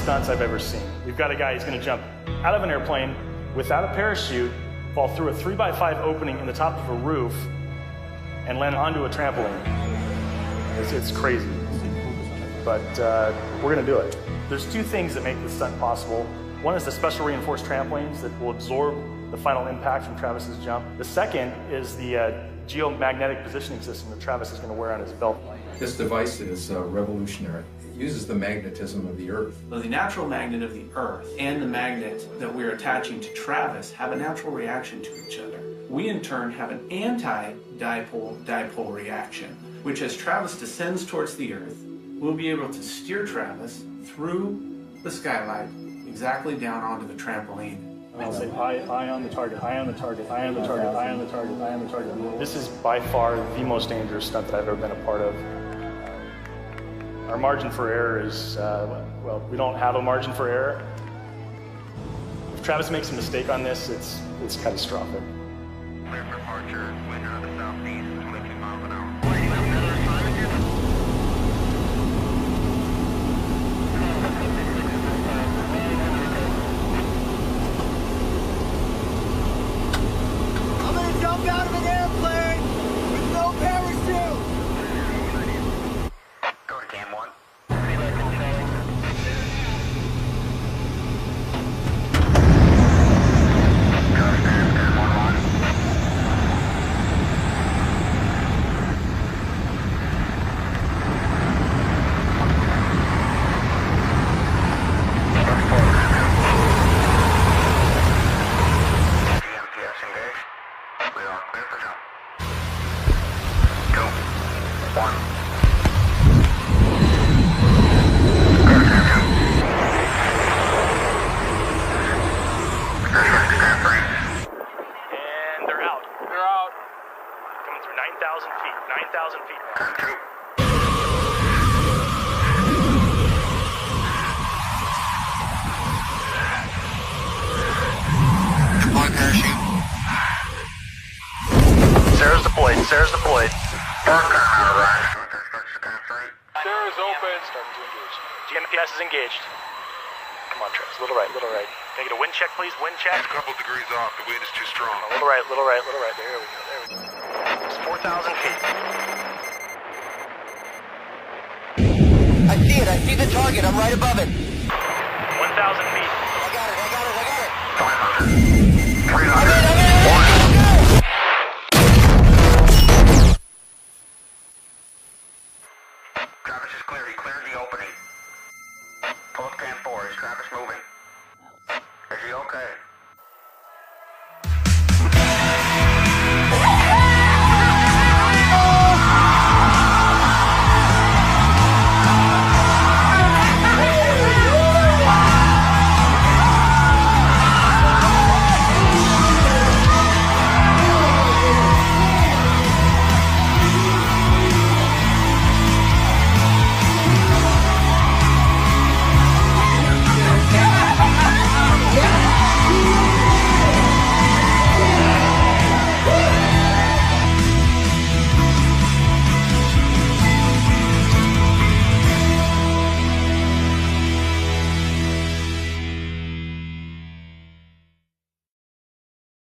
stunts I've ever seen. We've got a guy who's going to jump out of an airplane without a parachute, fall through a 3x5 opening in the top of a roof, and land onto a trampoline. It's crazy, but we're going to do it. There's two things that make this stunt possible. One is the special reinforced trampolines that will absorb the final impact from Travis's jump. The second is the geomagnetic positioning system that Travis is going to wear on his belt. This device is revolutionary. It uses the magnetism of the Earth. So the natural magnet of the Earth and the magnet that we're attaching to Travis have a natural reaction to each other. We in turn have an anti-dipole-dipole reaction, which as Travis descends towards the Earth, we'll be able to steer Travis through the skylight exactly down onto the trampoline. I'll say eye on the target, eye on the target, eye on the target, eye on the target, eye on the target. This is by far the most dangerous stunt that I've ever been a part of. Our margin for error is, well, we don't have a margin for error. If Travis makes a mistake on this, it's catastrophic. Clear for departure, wind out of the southeast, 22 miles an hour. I'm gonna jump out of an airplane with no parachute! Go to cam 1. And they're out. They're out. Coming through 9,000 feet. 9,000 feet now. Deploy parachute. Sarah's deployed. Sarah's deployed. Sarah's open. Starting to engage. GMPS is engaged. Come on, Travis. Little right, little right. Can I get a wind check, please? Wind check. A couple degrees off. The wind is too strong. A little right, little right, little right. There we go. There we go. It's 4,000 feet. I see it, I see the target, I'm right above it. 1,000 feet. I got it, I got it, I got it. 500. 300.